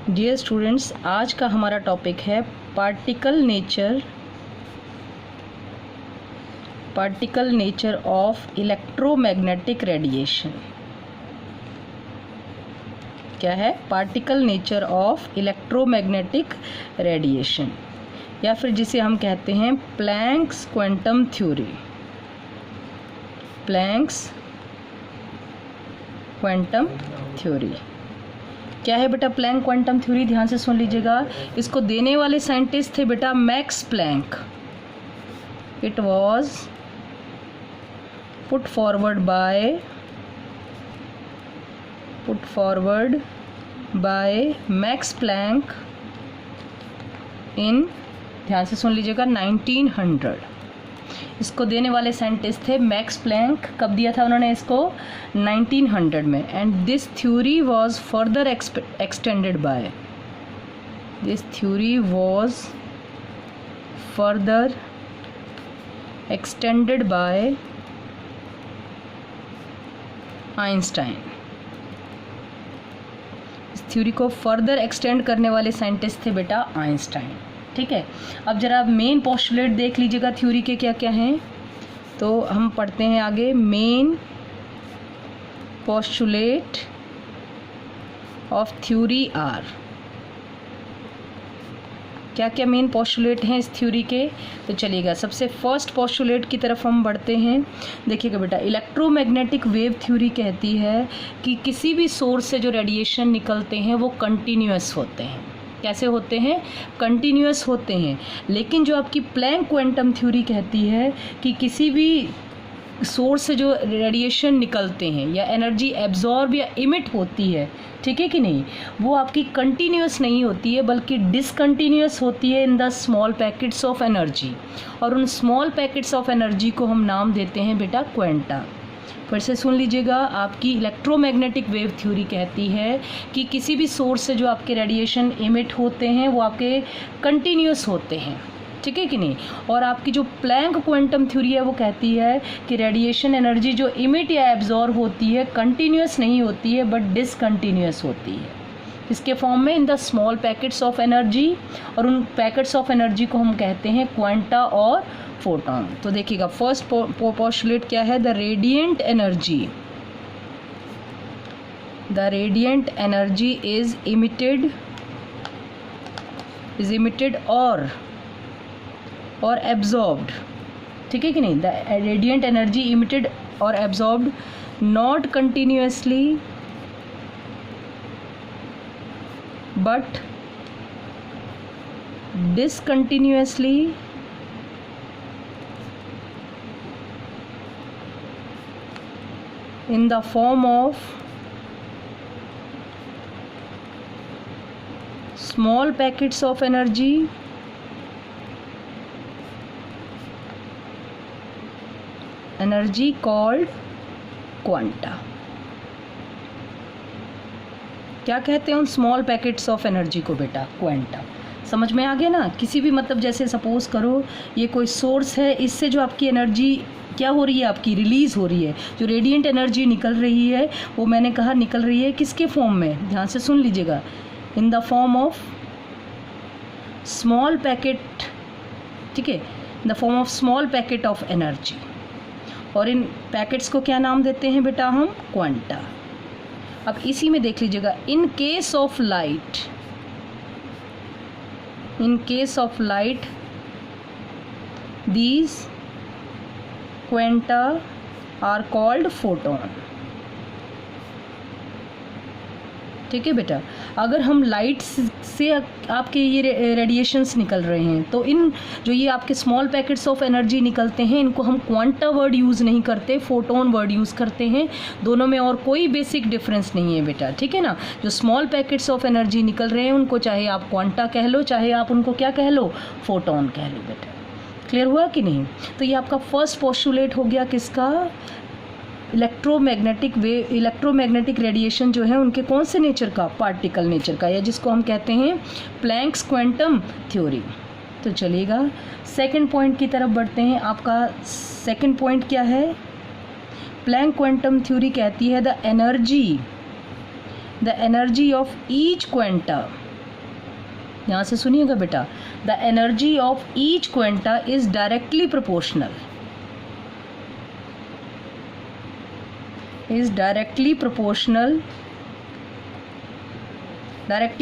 Dear students, आज का हमारा टॉपिक है particle nature of electromagnetic radiation. क्या है? Particle nature of electromagnetic radiation, या फिर जिसे हम कहते हैं Planck's quantum theory. Planck's quantum theory क्या है बेटा? प्लैंक क्वांटम थ्योरी, ध्यान से सुन लीजिएगा। इसको देने वाले साइंटिस्ट थे बेटा Max Planck. It was put forward by Max Planck in, ध्यान से सुन लीजिएगा, 1900। इसको देने वाले साइंटिस्ट थे मैक्स प्लैंक। कब दिया था उन्होंने इसको? 1900 में। And this theory was further extended by Einstein. इस थ्योरी को फर्दर एक्सटेंड करने वाले साइंटिस्ट थे बेटा आइंस्टाइन। ठीक है, अब जरा मेन पोस्टुलेट देख लीजिएगा थ्योरी के क्या क्या हैं। तो हम पढ़ते हैं आगे। Main postulate of theory are, क्या क्या मेन पोस्टुलेट हैं इस थ्योरी के? तो चलिएगा, सबसे फर्स्ट पोस्टुलेट की तरफ हम बढ़ते हैं। देखिएगा बेटा, इलेक्ट्रोमैग्नेटिक वेव थ्योरी कहती है कि किसी भी सोर्स से जो रेडिएशन निकलते हैं वो कंटिन्यूअस होते हैं। कैसे होते हैं? कंटिन्यूअस होते हैं। लेकिन जो आपकी प्लैंक क्वांटम थ्योरी कहती है कि किसी भी सोर्स से जो रेडिएशन निकलते हैं या एनर्जी एब्जॉर्ब या इमिट होती है, ठीक है कि नहीं, वो आपकी कंटिन्यूअस नहीं होती है बल्कि डिसकंटिन्यूअस होती है in the small packets of energy. और उन स्मॉल पैकेट्स ऑफ एनर्जी को हम नाम देते हैं बेटा क्वांटा। फिर से सुन लीजिएगा, आपकी इलेक्ट्रोमैग्नेटिक वेव थ्योरी कहती है कि किसी भी सोर्स से जो आपके रेडिएशन इमिट होते हैं वो आपके कंटिन्यूअस होते हैं, ठीक है कि नहीं। और आपकी जो प्लैंक क्वांटम थ्योरी है वो कहती है कि रेडिएशन एनर्जी जो इमिट या एब्जॉर्ब होती है कंटिन्यूअस नहीं होती है बट डिसकंटिन्यूअस होती है। इसके फॉर्म में in the small packets of energy, और उन पैकेट्स ऑफ एनर्जी को हम कहते हैं क्वांटा और फोटॉन। तो देखिएगा, फर्स्ट पोस्टुलेट क्या है? The radiant energy is emitted और एब्जॉर्ब्ड, ठीक है कि नहीं। द रेडिएंट एनर्जी इमिटेड और absorbed not continuously but discontinuously in the form of small packets of energy called quanta। क्या कहते हैं उन स्मॉल पैकेट्स ऑफ एनर्जी को बेटा? क्वांटा। समझ में आ गया ना? किसी भी, मतलब जैसे सपोज करो ये कोई सोर्स है, इससे जो आपकी एनर्जी क्या हो रही है, आपकी रिलीज़ हो रही है, जो रेडिएंट एनर्जी निकल रही है वो मैंने कहा निकल रही है किसके फॉर्म में? ध्यान से सुन लीजिएगा, in the form of small packet, ठीक है, in the form of small packet of energy. और इन पैकेट्स को क्या नाम देते हैं बेटा? हम क्वांटा। अब इसी में देख लीजिएगा, in case of light these quanta are called photon. ठीक है बेटा, अगर हम लाइट से आपके ये रेडिएशंस निकल रहे हैं तो इन जो ये आपके स्मॉल पैकेट्स ऑफ एनर्जी निकलते हैं इनको हम क्वांटा वर्ड यूज़ नहीं करते, फोटोन वर्ड यूज़ करते हैं। दोनों में और कोई बेसिक डिफरेंस नहीं है बेटा, ठीक है ना। जो स्मॉल पैकेट्स ऑफ एनर्जी निकल रहे हैं उनको चाहे आप क्वांटा कह लो, चाहे आप उनको क्या कह लो, फोटोन कह लो बेटा। क्लियर हुआ कि नहीं? तो ये आपका फर्स्ट पोस्टुलेट हो गया किसका? इलेक्ट्रोमैग्नेटिक रेडिएशन जो है उनके कौन से नेचर का? पार्टिकल नेचर का, या जिसको हम कहते हैं प्लैंक्स क्वांटम थ्योरी। तो चलिएगा सेकंड पॉइंट की तरफ बढ़ते हैं। आपका सेकंड पॉइंट क्या है? प्लैंक क्वांटम थ्योरी कहती है the energy of each quanta यहाँ से सुनिएगा बेटा, the energy of each quanta is directly proportional, is directly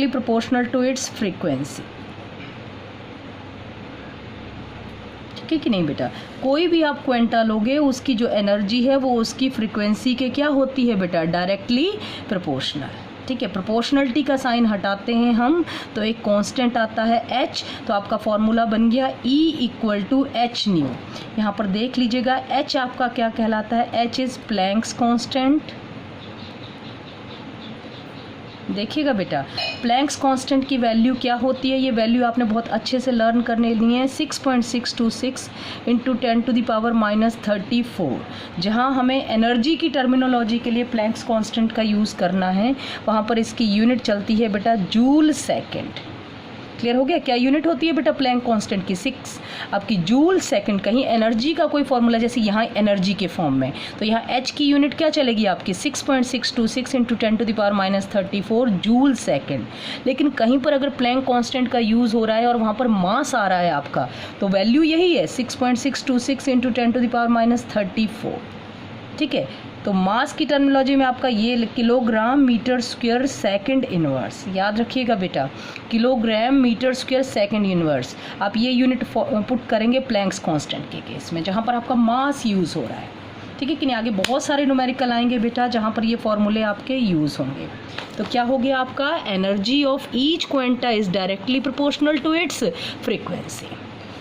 proportional to its frequency। ठीक है कि नहीं बेटा, कोई भी आप क्वेंटा लोगे उसकी जो एनर्जी है वो उसकी फ्रीक्वेंसी के क्या होती है बेटा, डायरेक्टली प्रोपोर्शनल। ठीक है, प्रोपोर्शनलिटी का साइन हटाते हैं हम तो एक कांस्टेंट आता है h, तो आपका फॉर्मूला बन गया E equal to H nu. यहाँ पर देख लीजिएगा h आपका क्या कहलाता है, h इज़ प्लैंक्स कांस्टेंट। देखिएगा बेटा, प्लैंक्स कांस्टेंट की वैल्यू क्या होती है, ये वैल्यू आपने बहुत अच्छे से लर्न करने ली है, 6.626 इंटू 10⁻34। जहाँ हमें एनर्जी की टर्मिनोलॉजी के लिए प्लैंक्स कांस्टेंट का यूज़ करना है, वहाँ पर इसकी यूनिट चलती है बेटा जूल सेकेंड। क्लियर हो गया, क्या यूनिट होती है बेटा प्लैंक कांस्टेंट की, 6 आपकी जूल सेकंड। कहीं एनर्जी का कोई फॉर्मूला, जैसे यहाँ एनर्जी के फॉर्म में, तो यहाँ h की यूनिट क्या चलेगी आपकी 6.626 इंटू 10⁻34 जूल सेकंड। लेकिन कहीं पर अगर प्लैंक कांस्टेंट का यूज़ हो रहा है और वहाँ पर मास आ रहा है आपका, तो वैल्यू यही है 6.626 इंटू 10⁻34। ठीक है, तो मास की टर्मिनोलॉजी में आपका ये kilogram metre square second inverse, याद रखिएगा बेटा, kilogram metre square second inverse. आप ये यूनिट पुट करेंगे प्लैंक्स कांस्टेंट के केस में, जहाँ पर आपका मास यूज़ हो रहा है। ठीक है कि नहीं, आगे बहुत सारे न्यूमेरिकल आएंगे बेटा जहाँ पर ये फॉर्मूले आपके यूज़ होंगे। तो क्या हो गया आपका, energy of each quanta is directly proportional to its frequency.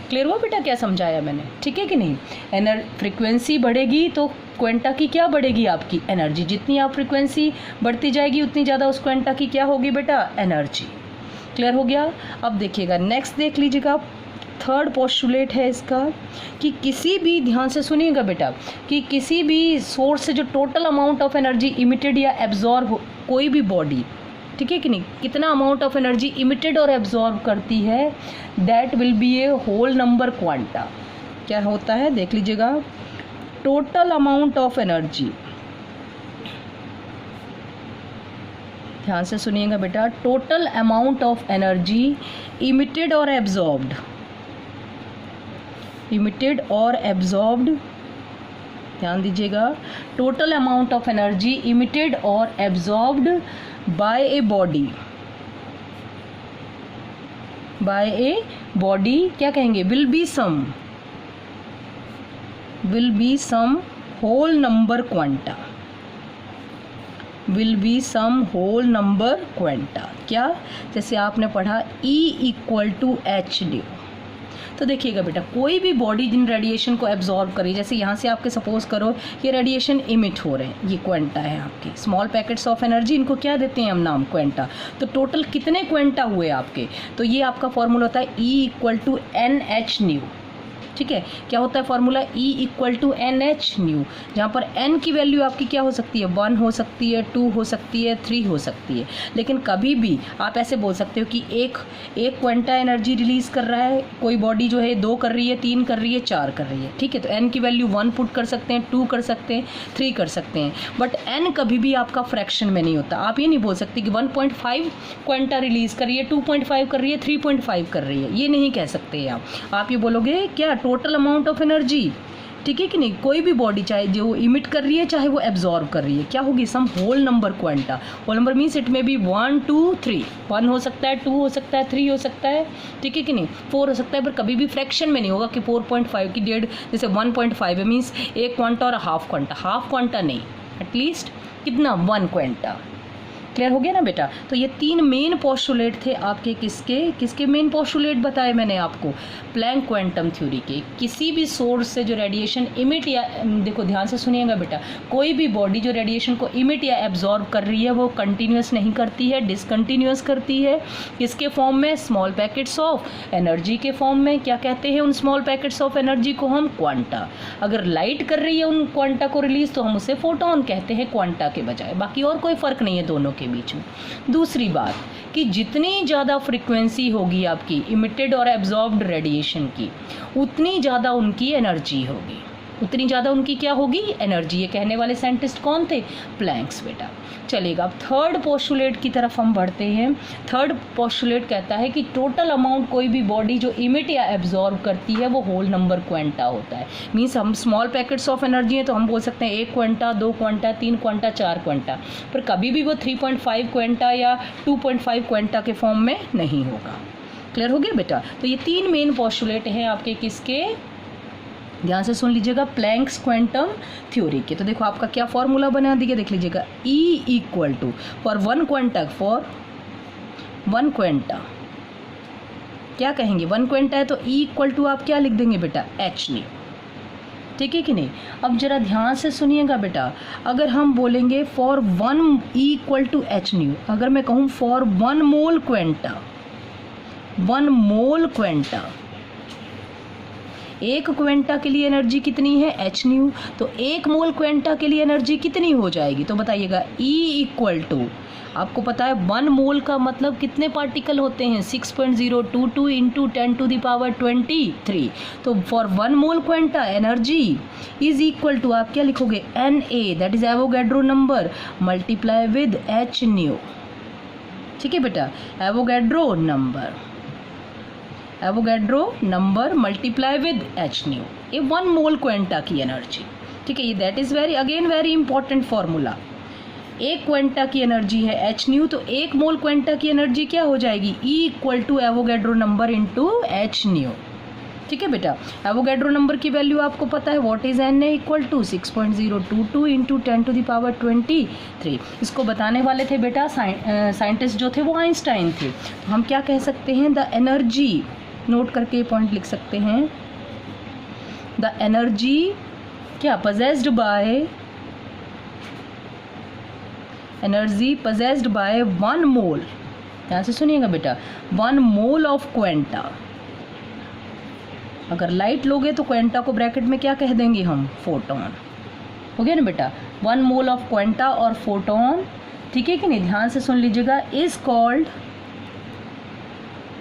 Clear हुआ बेटा क्या समझाया मैंने, ठीक है कि नहीं। फ्रीक्वेंसी बढ़ेगी तो क्वेंटा की क्या बढ़ेगी, आपकी एनर्जी। जितनी आप फ्रीक्वेंसी बढ़ती जाएगी उतनी ज़्यादा उस क्वेंटा की क्या होगी बेटा, एनर्जी। क्लियर हो गया। अब देखिएगा नेक्स्ट देख लीजिएगा, थर्ड पोस्टुलेट है इसका कि किसी भी, ध्यान से सुनिएगा बेटा, कि किसी भी सोर्स से जो total amount of energy emitted या एब्जॉर्ब हो, कोई भी बॉडी, ठीक है कि नहीं, कितना अमाउंट ऑफ एनर्जी इमिटेड और एब्जॉर्ब करती है, that will be a whole number quanta. क्या होता है देख लीजिएगा, टोटल अमाउंट ऑफ एनर्जी, ध्यान से सुनिएगा बेटा, total amount of energy emitted और एब्जॉर्ब्ड, इमिटेड और एब्जॉर्ब्ड, ध्यान दीजिएगा, total amount of energy emitted और absorbed by a body, by a body क्या कहेंगे, will be some whole number quanta, will be some whole number quanta. क्या, जैसे आपने पढ़ा E equal to H due. तो देखिएगा बेटा, कोई भी बॉडी जिन रेडिएशन को एब्जॉर्ब करे, जैसे यहाँ से आपके सपोज करो ये रेडिएशन इमिट हो रहे हैं, ये क्वेंटा है आपके, स्मॉल पैकेट्स ऑफ एनर्जी, इनको क्या देते हैं हम नाम, क्वेंटा। तो टोटल कितने क्वेंटा हुए आपके, तो ये आपका फॉर्मूला होता है E equal to NH nu. ठीक है, क्या होता है formula, E equal to NH nu, जहाँ पर N की वैल्यू आपकी क्या हो सकती है, 1 हो सकती है, 2 हो सकती है, 3 हो सकती है। लेकिन कभी भी आप ऐसे बोल सकते हो कि एक क्वेंटा एनर्जी रिलीज़ कर रहा है, कोई बॉडी जो है 2 कर रही है, 3 कर रही है, 4 कर रही है। ठीक है, तो N की वैल्यू 1 पुट कर सकते हैं, 2 कर सकते हैं, 3 कर सकते हैं, बट N कभी भी आपका फ्रैक्शन में नहीं होता। आप ये नहीं बोल सकते कि 1.5 क्वेंटा रिलीज़ कर रही है, 2.5 कर रही है, 3.5 कर रही है, ये नहीं कह सकते आप ये बोलोगे क्या, टोटल अमाउंट ऑफ एनर्जी। ठीक है कि नहीं, कोई भी बॉडी चाहे जो इमिट कर रही है चाहे वो एब्जॉर्ब कर रही है, क्या होगी, some whole number quanta. Whole number means it में भी 1 2 3, 1 हो सकता है, 2 हो सकता है, 3 हो सकता है, ठीक है कि नहीं, 4 हो सकता है, पर कभी भी फ्रैक्शन में नहीं होगा कि 4.5 की 1.5, जैसे 1.5 है मीन्स एक क्वांटा और हाफ क्वांटा नहीं, एटलीस्ट कितना, 1 क्वांटा। क्लियर हो गया ना बेटा। तो ये 3 मेन पोस्टुलेट थे आपके, किसके मेन पोस्टुलेट बताए मैंने आपको, प्लैंक क्वांटम थ्योरी के। किसी भी सोर्स से जो रेडिएशन इमिट या, देखो ध्यान से सुनिएगा बेटा, कोई भी बॉडी जो रेडिएशन को इमिट या एब्जॉर्ब कर रही है वो कंटिन्यूस नहीं करती है, डिसकंटिन्यूस करती है। किसके फॉर्म में, स्मॉल पैकेट्स ऑफ एनर्जी के फॉर्म में। क्या कहते हैं उन स्मॉल पैकेट्स ऑफ एनर्जी को हम, क्वांटा। अगर लाइट कर रही है उन क्वांटा को रिलीज तो हम उसे फोटोन कहते हैं क्वांटा के बजाय, बाकी और कोई फर्क नहीं है दोनों के बीच में। दूसरी बात कि जितनी ज़्यादा फ्रीक्वेंसी होगी आपकी इमिटेड और एब्जॉर्ब्ड रेडिएशन की, उतनी ज़्यादा उनकी एनर्जी होगी। उतनी ज़्यादा उनकी क्या होगी, एनर्जी। ये कहने वाले साइंटिस्ट कौन थे, प्लैंक्स बेटा। चलेगा, अब थर्ड पोस्टुलेट की तरफ हम बढ़ते हैं। थर्ड पोस्टुलेट कहता है कि टोटल अमाउंट कोई भी बॉडी जो इमिट या एब्जॉर्ब करती है वो होल नंबर क्वांटा होता है। मीन्स हम स्मॉल पैकेट्स ऑफ एनर्जी हैं तो हम बोल सकते हैं 1 क्वांटा, 2 क्वांटा, 3 क्वांटा, 4 क्वांटा, पर कभी भी वो 3.5 क्वांटा या 2.5 क्वांटा के फॉर्म में नहीं होगा। क्लियर हो गया बेटा। तो ये 3 मेन पोस्टुलेट हैं आपके किसके, ध्यान से सुन लीजिएगा, प्लैंक्स क्वांटम थ्योरी के। तो देखो आपका क्या फॉर्मूला बना दिया, देख लीजिएगा, E equal to for 1 quanta, for 1 quanta क्या कहेंगे, 1 क्वांटा है तो E इक्वल टू आप क्या लिख देंगे बेटा, h न्यू। ठीक है कि नहीं। अब जरा ध्यान से सुनिएगा बेटा, अगर हम बोलेंगे for 1 E equal to h nu, अगर मैं कहूँ for 1 mole quanta, 1 mole quanta, 1 quanta के लिए एनर्जी कितनी है, h न्यू, तो 1 मोल क्वांटा के लिए एनर्जी कितनी हो जाएगी, तो बताइएगा। E इक्वल टू, आपको पता है 1 मोल का मतलब कितने पार्टिकल होते हैं, 6.022 इंटू 10 टू द पावर 23। तो for 1 mole quanta energy is equal to आप क्या लिखोगे, Na, that is Avogadro number, multiply with h nu. ठीक है बेटा, Avogadro number multiply with h nu, ये 1 मोल क्वांटा की एनर्जी। ठीक है, ये that is very important formula. 1 quanta की एनर्जी है h न्यू, तो 1 मोल क्वांटा की एनर्जी क्या हो जाएगी, E equal to Avogadro number into h nu. ठीक है बेटा, एवोगैड्रो नंबर की वैल्यू आपको पता है, what is Na equal to 6.022 into 10 to the power 23। इसको बताने वाले थे बेटा साइंटिस्ट जो थे वो आइंस्टाइन थे। तो हम क्या कह सकते हैं, द एनर्जी, नोट करके पॉइंट लिख सकते हैं, द एनर्जी क्या possessed by 1 मोल, ध्यान से सुनिएगा बेटा, 1 मोल ऑफ क्वांटा। अगर लाइट लोगे तो क्वांटा को ब्रैकेट में क्या कह देंगे हम, फोटोन। हो गया ना बेटा, 1 मोल ऑफ क्वांटा और फोटोन। ठीक है कि नहीं, ध्यान से सुन लीजिएगा, इज कॉल्ड,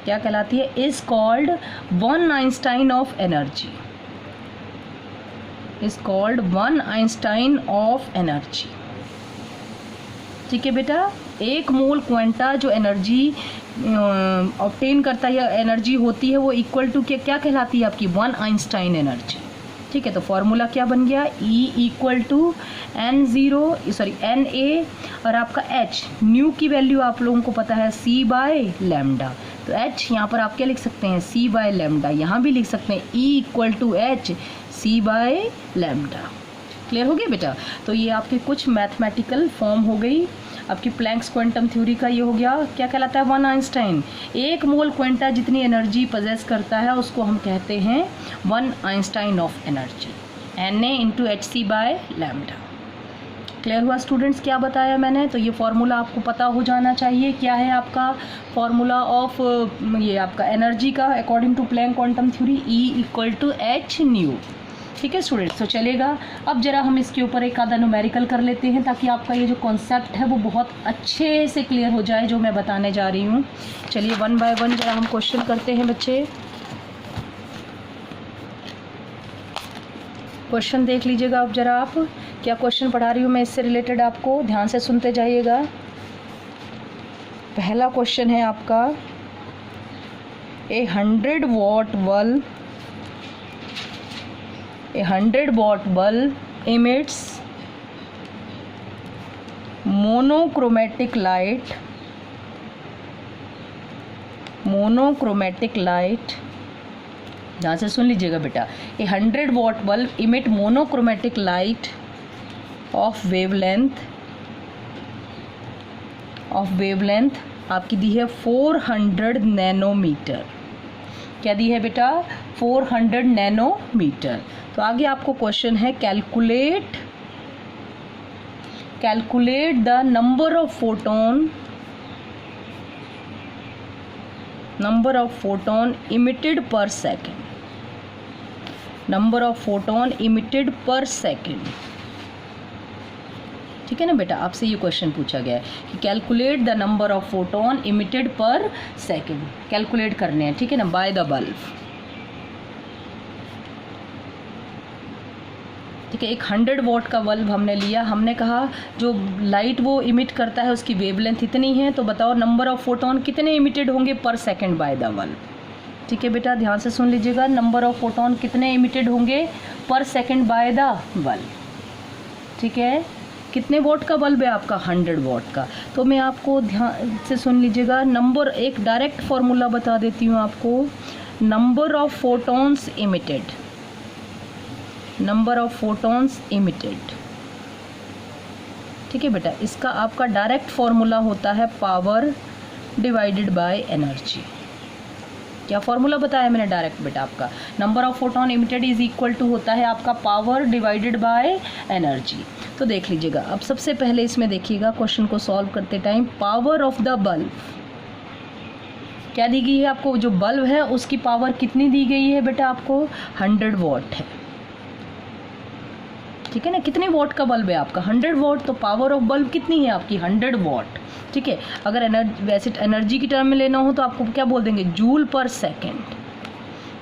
क्या कहलाती है, is called 1 Einstein of energy, is called 1 Einstein of energy. ठीक है बेटा, 1 मोल क्वांटा जो एनर्जी ऑब्टेन करता है या एनर्जी होती है वो इक्वल टू क्या कहलाती है आपकी, 1 आइंस्टाइन एनर्जी। ठीक है, तो फॉर्मूला क्या बन गया, E इक्वल टू Na और आपका h न्यू की वैल्यू आप लोगों को पता है C बाय लैम्डा। तो h यहाँ पर आप क्या लिख सकते हैं, C बाय लैम्डा, यहाँ भी लिख सकते हैं E equal to h C by lambda. Clear हो गया बेटा। तो ये आपके कुछ मैथमेटिकल फॉर्म हो गई। आपकी प्लैंक्स क्वांटम थ्योरी का ये हो गया, क्या कहलाता है, 1 आइंस्टाइन। 1 मोल क्वांटा जितनी एनर्जी पजेस करता है उसको हम कहते हैं 1 Einstein of energy, Na into HC by lambda. Clear हुआ स्टूडेंट्स, क्या बताया मैंने। तो ये फॉर्मूला आपको पता हो जाना चाहिए, क्या है आपका फॉर्मूला ऑफ ये आपका एनर्जी का according to Planck quantum theory, E equal to h nu. ठीक है स्टूडेंट्स, तो चलेगा। अब जरा हम इसके ऊपर एक आधा न्यूमेरिकल कर लेते हैं ताकि आपका ये जो कॉन्सेप्ट है वो बहुत अच्छे से क्लियर हो जाए जो मैं बताने जा रही हूँ। चलिए 1 बाय 1 जरा हम क्वेश्चन करते हैं बच्चे। क्वेश्चन देख लीजिएगा अब जरा आप, क्या क्वेश्चन पढ़ा रही हूँ मैं इससे रिलेटेड, आपको ध्यान से सुनते जाइएगा। पहला क्वेश्चन है आपका, A 100 watt bulb emits monochromatic light, ध्यान से सुन लीजिएगा बेटा। A 100 watt bulb emit monochromatic light of wavelength आपकी दी है 400 नैनोमीटर। क्या दी है बेटा, 400 नैनोमीटर। तो आगे आपको क्वेश्चन है, calculate the number of photon emitted per second, number of photon emitted per second. ठीक है ना बेटा, आपसे ये क्वेश्चन पूछा गया है कि calculate the number of photon emitted per second, calculate करने हैं। ठीक है ना, बाय द बल्ब। ठीक है। एक 100 वॉट का बल्ब हमने लिया, हमने कहा जो लाइट वो इमिट करता है उसकी वेवलेंथ इतनी है, तो बताओ नंबर ऑफ फोटोन कितने इमिटेड होंगे पर सेकंड बाय द बल्ब। ठीक है बेटा, ध्यान से सुन लीजिएगा, नंबर ऑफ फोटोन कितने इमिटेड होंगे पर सेकंड बाय द बल्ब। ठीक है, कितने वॉट का बल्ब है आपका? 100 वॉट का। तो मैं आपको ध्यान से सुन लीजिएगा, नंबर, एक डायरेक्ट फॉर्मूला बता देती हूँ आपको, number of photons emitted, number of photons emitted. ठीक है बेटा, इसका आपका डायरेक्ट फॉर्मूला होता है पावर डिवाइडेड बाय एनर्जी। क्या फॉर्मूला बताया मैंने डायरेक्ट बेटा? आपका number of photon emitted is equal to होता है आपका पावर डिवाइडेड बाय एनर्जी। तो देख लीजिएगा, अब सबसे पहले इसमें देखिएगा क्वेश्चन को सॉल्व करते time, power of the bulb क्या दी गई है आपको? जो बल्ब है उसकी पावर कितनी दी गई है बेटा आपको? 100 वॉट है। ठीक है ना, कितने वॉट का बल्ब है आपका? 100 वॉट। तो पावर ऑफ बल्ब कितनी है आपकी? 100 वॉट। ठीक है, अगर वैसे एनर्जी की टर्म में लेना हो तो आपको क्या बोल देंगे? जूल पर सेकेंड।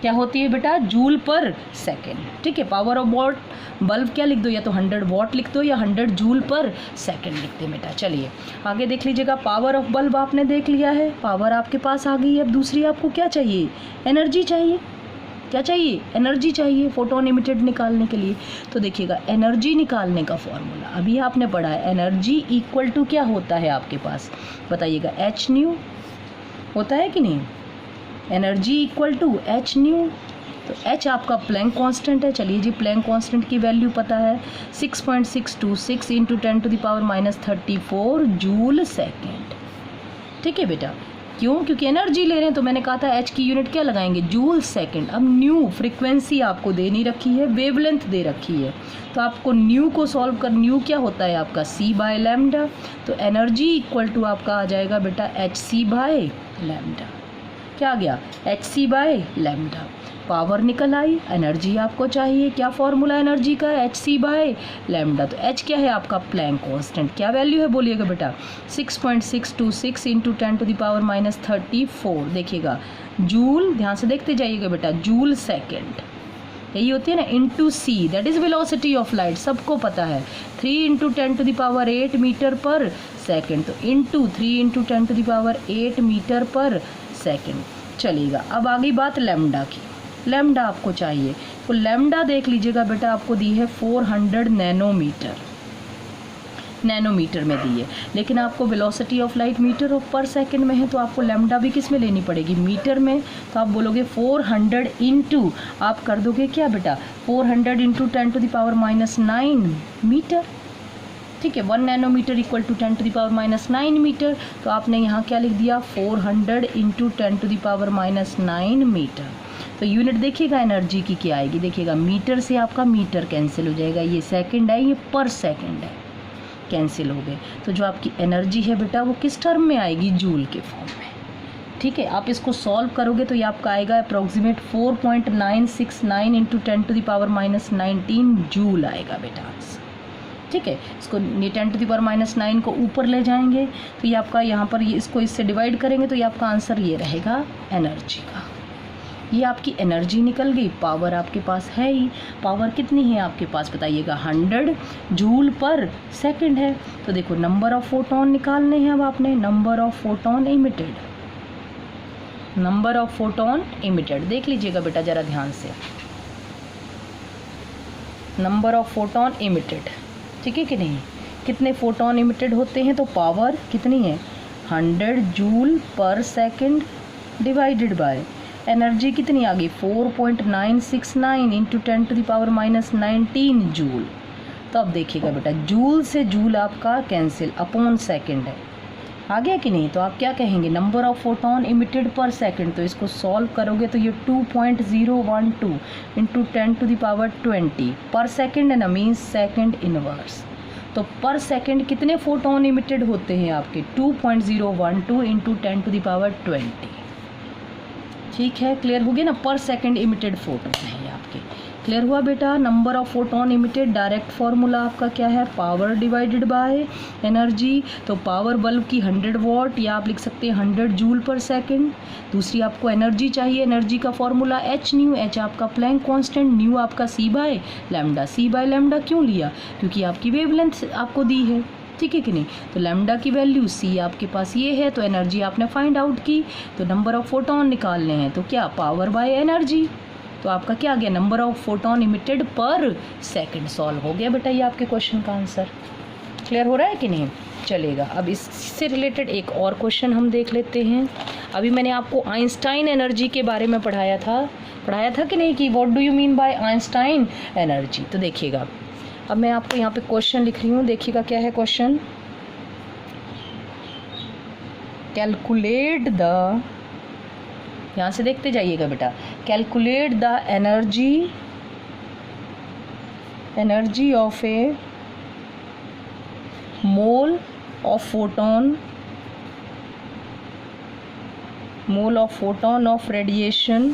क्या होती है बेटा? जूल पर सेकेंड। ठीक है, पावर ऑफ वॉट बल्ब क्या लिख दो, या तो 100 वॉट लिख दो या 100 जूल पर सेकेंड लिख दे बेटा। चलिए आगे देख लीजिएगा, पावर ऑफ बल्ब आपने देख लिया है, पावर आपके पास आ गई है। अब दूसरी आपको क्या चाहिए? एनर्जी चाहिए। क्या चाहिए? एनर्जी चाहिए फोटोन इमिटेड निकालने के लिए। तो देखिएगा, एनर्जी निकालने का फॉर्मूला अभी आपने पढ़ा है, एनर्जी इक्वल टू क्या होता है आपके पास? बताइएगा, एच न्यू होता है कि नहीं? Energy equal to H nu. तो एच आपका प्लैंक कांस्टेंट है। चलिए जी, प्लैंक कांस्टेंट की वैल्यू पता है 6.626 इंटू 10⁻34 जूल सेकेंड। ठीक है बेटा, क्यों? क्योंकि एनर्जी ले रहे हैं, तो मैंने कहा था एच की यूनिट क्या लगाएंगे? Joule second. अब न्यू फ्रीक्वेंसी आपको दे नहीं रखी है, वेवलेंथ दे रखी है, तो आपको न्यू को सॉल्व कर, न्यू क्या होता है आपका? C by lambda. तो एनर्जी इक्वल टू आपका आ जाएगा बेटा एच सी बाय लैम्डा। क्या आ गया? H C by lambda. Power निकल आई, एनर्जी आपको चाहिए, क्या फॉर्मूला एनर्जी का? H C by lambda. तो एच क्या है आपका? Planck constant. क्या वैल्यू है बोलिएगा बेटा? 6.626 इंटू 10⁻34। देखिएगा, जूल, ध्यान से देखते जाइएगा बेटा, जूल सेकेंड यही होती है ना, into C, that is velocity of light, सबको पता है। 3 इंटू 10⁸ मीटर पर सेकेंड, तो into 3 into 10⁸ metre per second. चलिएगा, अब आगे बात लैम्डा की। लैम्डा आपको चाहिए, तो लैम्डा देख लीजिएगा बेटा, आपको दी है 400 नैनोमीटर, नैनोमीटर में दी है, लेकिन आपको velocity of light metre of पर सेकंड में है, तो आपको लैम्डा भी किस में लेनी पड़ेगी? मीटर में। तो आप बोलोगे 400 इंटू, आप कर दोगे क्या बेटा? 400 इंटू 10⁻⁹ मीटर। ठीक है, 1 नैनोमीटर इक्वल टू 10⁻⁹ मीटर। तो आपने यहाँ क्या लिख दिया? 400 इंटू 10⁻⁹ मीटर। तो यूनिट देखिएगा एनर्जी की क्या आएगी, देखिएगा मीटर से आपका मीटर कैंसिल हो जाएगा, ये सेकंड है, ये पर सेकंड है, कैंसिल हो गए। तो जो आपकी एनर्जी है बेटा वो किस टर्म में आएगी? जूल के फॉर्म में। ठीक है, आप इसको सॉल्व करोगे तो ये आपका आएगा अप्रॉक्सीमेट 4.969 इंटू 10⁻⁹ जूल आएगा बेटा। ठीक है, इसको 10⁻⁹ को ऊपर ले जाएंगे तो ये आपका यहाँ पर ये इसको इससे डिवाइड करेंगे तो ये आपका आंसर ये रहेगा एनर्जी का। ये आपकी एनर्जी निकल गई। पावर आपके पास है ही, पावर कितनी है आपके पास बताइएगा? 100 जूल पर सेकंड है। तो देखो, नंबर ऑफ फोटोन निकालने हैं अब आपने, number of photon emitted, number of photon emitted देख लीजिएगा बेटा जरा ध्यान से, नंबर ऑफ फोटोन इमिटेड। ठीक है कि नहीं? कितने फोटोन इमिटेड होते हैं, तो पावर कितनी है? 100 जूल पर सेकंड डिवाइडेड बाय एनर्जी कितनी आ गई? 4.969 इंटू 10⁻⁹ जूल। तो अब देखिएगा बेटा, जूल से जूल आपका कैंसिल, अपॉन सेकंड है, आ गया कि नहीं? तो आप क्या कहेंगे? नंबर ऑफ फोटोन इमिटेड पर सेकंड। तो इसको सॉल्व करोगे तो ये 2.012 इंटू 10⁻20 पर सेकंड है ना, मीन्स सेकंड इनवर्स। तो पर सेकंड कितने फोटोन इमिटेड होते हैं आपके? 2.012 इंटू 10⁻20। ठीक है, क्लियर हो गया ना? पर सेकंड इमिटेड फोटोन है ये आपके। क्लियर हुआ बेटा। Number of photon emitted, direct formula आपका क्या है, पावर डिवाइडेड बाय एनर्जी। तो पावर बल्ब की 100 वॉट, या आप लिख सकते हैं 100 जूल पर सेकेंड। दूसरी आपको एनर्जी चाहिए, एनर्जी का फॉर्मूला एच न्यू, एच आपका प्लैंक कांस्टेंट, न्यू आपका C by lambda. C by lambda क्यों लिया, क्योंकि आपकी वेवलेंथ आपको दी है, ठीक है कि नहीं। तो लैम्डा की वैल्यू सी आपके पास ये है, तो एनर्जी आपने फाइंड आउट की, तो नंबर ऑफ फोटोन निकालने हैं, तो क्या पावर बाय एनर्जी। तो आपका क्या आ गया, नंबर ऑफ फोटोन इमिटेड पर सेकंड। सॉल्व हो गया बेटा ये आपके क्वेश्चन का आंसर। क्लियर हो रहा है कि नहीं, चलेगा। अब इससे रिलेटेड एक और क्वेश्चन हम देख लेते हैं। अभी मैंने आपको आइंस्टाइन एनर्जी के बारे में पढ़ाया था कि नहीं, कि what do you mean by Einstein energy. तो देखिएगा, अब मैं आपको यहाँ पे क्वेश्चन लिख रही हूँ, देखिएगा क्या है क्वेश्चन। कैलकुलेट द, यहाँ से देखते जाइएगा बेटा, calculate the energy of A mole of photon of radiation.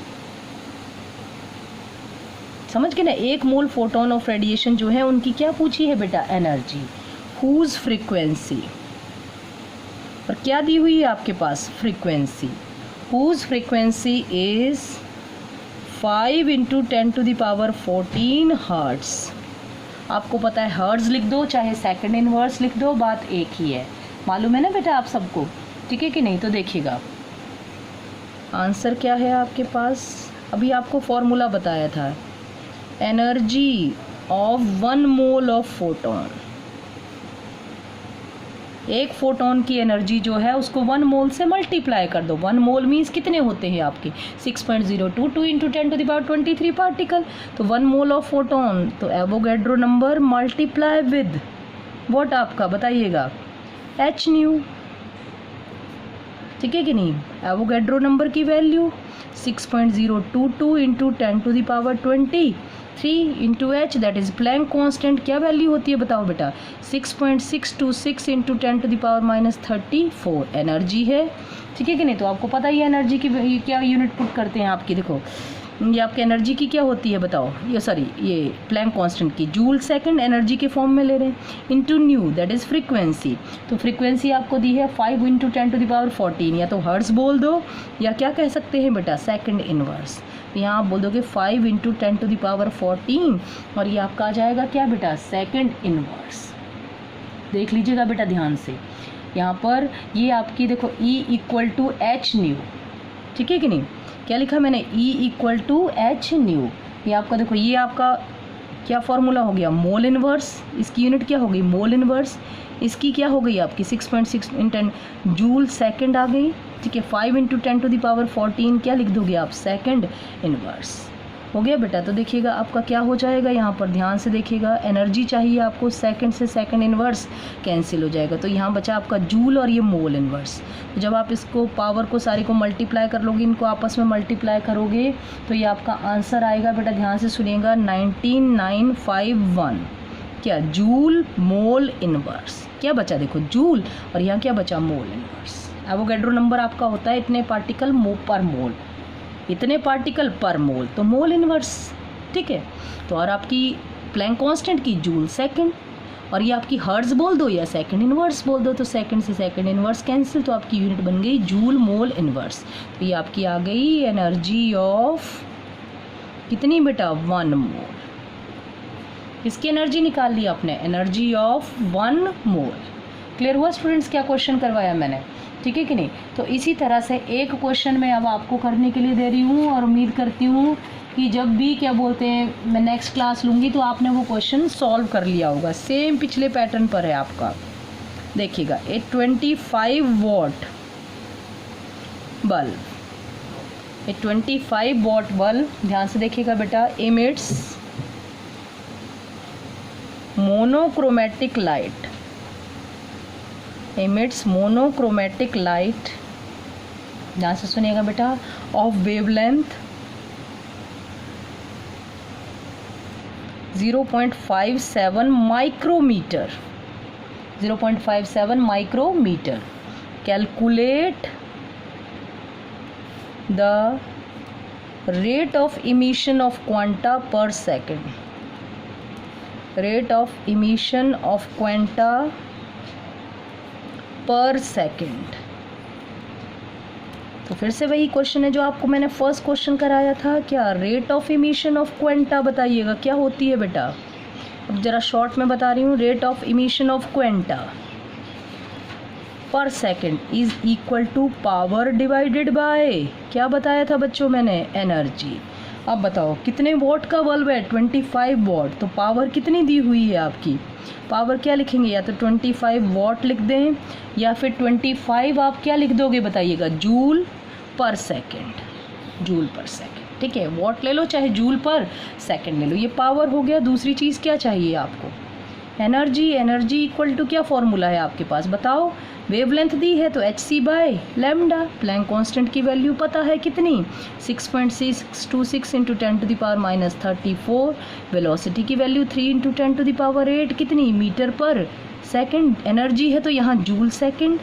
समझ गए ना, एक मोल फोटोन ऑफ रेडिएशन जो है उनकी क्या पूछी है बेटा, एनर्जी। हुज फ्रीक्वेंसी, और क्या दी हुई है आपके पास, frequency. Whose frequency is 5 × 10⁻14 hertz. आपको पता है, हर्ट्ज लिख दो चाहे सेकंड इनवर्स लिख दो, बात एक ही है, मालूम है ना बेटा आप सबको, ठीक है कि नहीं। तो देखिएगा आंसर क्या है आपके पास। अभी आपको फॉर्मूला बताया था, energy of 1 mole of photon. एक फोटोन की एनर्जी जो है उसको 1 मोल से मल्टीप्लाई कर दो। 1 मोल मीन्स कितने होते हैं आपके, 6.022 × 10⁻23 पार्टिकल। तो 1 मोल ऑफ फोटोन, तो Avogadro number multiply with what आपका बताइएगा, एच न्यू, ठीक है कि नहीं। एवोगैड्रो नंबर की value 6.022 × 10⁻23 × h, that is Planck constant. क्या वैल्यू होती है बताओ बेटा, 6.626 × 10⁻34 एनर्जी है, ठीक है कि नहीं। तो आपको पता ही है एनर्जी की क्या यूनिट पुट करते हैं आपकी, देखो ये आपकी एनर्जी की क्या होती है बताओ, ये प्लैंक कांस्टेंट की जूल सेकंड एनर्जी के फॉर्म में ले रहे हैं, into knew that is frequency. तो फ्रीक्वेंसी आपको दी है 5 × 10⁻14, या तो हर्ट्ज बोल दो या क्या कह सकते हैं बेटा, सेकंड इनवर्स। यहाँ आप बोल दोगे 5 × 10⁻14, और ये आपका आ जाएगा क्या बेटा, सेकंड इनवर्स। देख लीजिएगा बेटा ध्यान से, यहाँ पर ये आपकी देखो E = h न्यू, ठीक है कि नहीं। क्या लिखा मैंने, E = h न्यू। ये आपका देखो, ये आपका क्या फॉर्मूला हो गया, मोल इनवर्स। इसकी यूनिट क्या हो गई, मोल इनवर्स। इसकी क्या हो गई आपकी 6.6 × 10 जूल सेकंड आ गई, ठीक है। 5 × 10⁻14 क्या लिख दोगे आप, सेकंड इनवर्स। हो गया बेटा। तो देखिएगा आपका क्या हो जाएगा, यहाँ पर ध्यान से देखिएगा, एनर्जी चाहिए आपको, सेकंड से सेकंड इनवर्स कैंसिल हो जाएगा, तो यहाँ बचा आपका जूल और ये मोल इनवर्स। तो जब आप इसको पावर को सारी को मल्टीप्लाई कर लोगे, इनको आपस में मल्टीप्लाई करोगे, तो ये आपका आंसर आएगा बेटा, ध्यान से सुनिएगा, 19951। क्या, जूल मोल इनवर्स। क्या बचा देखो, जूल, और यहाँ क्या बचा, मोल इनवर्स। एवोगैड्रो नंबर आपका होता है इतने पार्टिकल पर मोल, इतने पार्टिकल पर मोल, तो मोल इनवर्स, ठीक है। तो और आपकी प्लैंक कांस्टेंट की जूल सेकंड, और ये आपकी हर्ट्ज बोल दो या सेकंड इनवर्स बोल दो, तो सेकंड से सेकंड इनवर्स कैंसिल, तो आपकी यूनिट बन गई जूल मोल इनवर्स। तो ये आपकी आ गई एनर्जी ऑफ कितनी बेटा, 1 मोल। इसकी एनर्जी निकाल ली आपने, एनर्जी ऑफ 1 मोल। क्लियर हुआ स्टूडेंट्स क्या क्वेश्चन करवाया मैंने, ठीक है कि नहीं। तो इसी तरह से एक क्वेश्चन मैं अब आपको करने के लिए दे रही हूँ, और उम्मीद करती हूँ कि जब भी क्या बोलते हैं मैं नेक्स्ट क्लास लूँगी तो आपने वो क्वेश्चन सॉल्व कर लिया होगा। सेम पिछले पैटर्न पर है आपका। देखिएगा, a 25 watt bulb, a 25 watt bulb, ध्यान से देखिएगा बेटा, emits monochromatic light, emits monochromatic light, ध्यान से सुनिएगा बेटा, of wavelength 0.57 micrometer, 0.57 micrometer. Calculate the rate of emission of quanta per second, rate of emission of quanta per second. तो फिर से वही क्वेश्चन है जो आपको मैंने फर्स्ट क्वेश्चन कराया था, क्या rate of emission of quanta बताइएगा क्या होती है बेटा। अब जरा शॉर्ट में बता रही हूँ, rate of emission of quanta per second is equal to power divided by, क्या बताया था बच्चों मैंने, एनर्जी। अब बताओ कितने वॉट का बल्ब है, 25 वॉट, तो पावर कितनी दी हुई है आपकी, पावर क्या लिखेंगे, या तो 25 वॉट लिख दें या फिर 25 आप क्या लिख दोगे बताइएगा, जूल पर सेकेंड, जूल पर सेकेंड। ठीक है, वॉट ले लो चाहे जूल पर सेकेंड ले लो, ये पावर हो गया। दूसरी चीज़ क्या चाहिए आपको, एनर्जी। एनर्जी इक्वल टू क्या फॉर्मूला है आपके पास बताओ, वेवलेंथ दी है तो hc by lambda, Planck constant की वैल्यू पता है कितनी, 6.626 इंटू 10⁻34, वेलोसिटी की वैल्यू 3 इंटू 10⁸ कितनी, मीटर पर सेकंड। एनर्जी है तो यहाँ जूल सेकंड,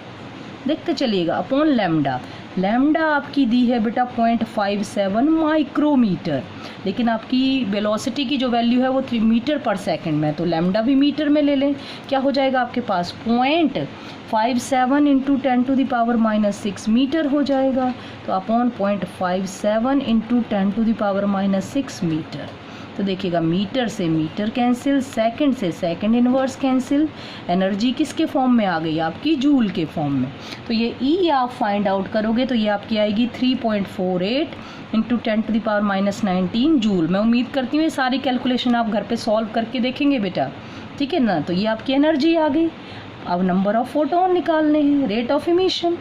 देखते चलिएगा, अपॉन लैम्डा। लैम्डा आपकी दी है बेटा 0.57 माइक्रोमीटर, लेकिन आपकी वेलोसिटी की जो वैल्यू है वो 3 मीटर पर सेकंड में, तो लैम्डा भी मीटर में ले लें, क्या हो जाएगा आपके पास 0.57 इंटू 10⁻6 मीटर हो जाएगा, तो अपॉन 0.57 इंटू 10⁻6 मीटर। तो देखिएगा मीटर से मीटर कैंसिल, सेकंड से सेकंड इनवर्स कैंसिल, एनर्जी किसके फॉर्म में आ गई आपकी, जूल के फॉर्म में। तो ये ई आप फाइंड आउट करोगे तो ये आपकी आएगी 3.48 इंटू 10⁻19 जूल। मैं उम्मीद करती हूँ ये सारी कैलकुलेशन आप घर पे सॉल्व करके देखेंगे बेटा, ठीक है ना। तो ये आपकी एनर्जी आ गई। अब नंबर ऑफ फोटोन निकालने हैं, rate of emission.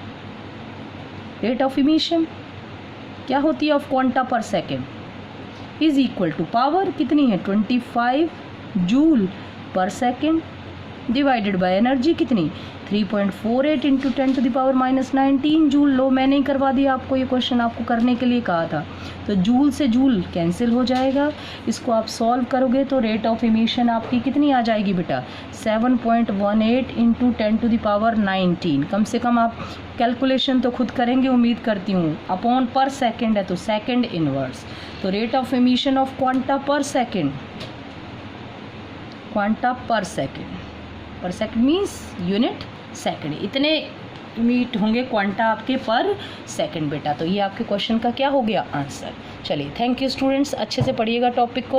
Rate of emission क्या होती है of quanta per second is equal to power कितनी है 25 जूल पर सेकेंड डिवाइडेड बाय एनर्जी कितनी 3.48 इंटू 10⁻19 जूल। लो मैंने ही करवा दिया आपको, ये क्वेश्चन आपको करने के लिए कहा था। तो जूल से जूल कैंसिल हो जाएगा, इसको आप सॉल्व करोगे तो रेट ऑफ इमिशन आपकी कितनी आ जाएगी बेटा 7.18 इंटू 10⁻19। कम से कम आप कैलकुलेशन तो खुद करेंगे उम्मीद करती हूँ। अपॉन पर सेकेंड है तो सेकेंड इनवर्स, तो rate of emission of quanta per second, quanta per second means unit second, इतने मीट होंगे क्वांटा आपके पर सेकेंड बेटा। तो ये आपके क्वेश्चन का क्या हो गया आंसर। चलिए थैंक यू स्टूडेंट्स, अच्छे से पढ़िएगा टॉपिक को।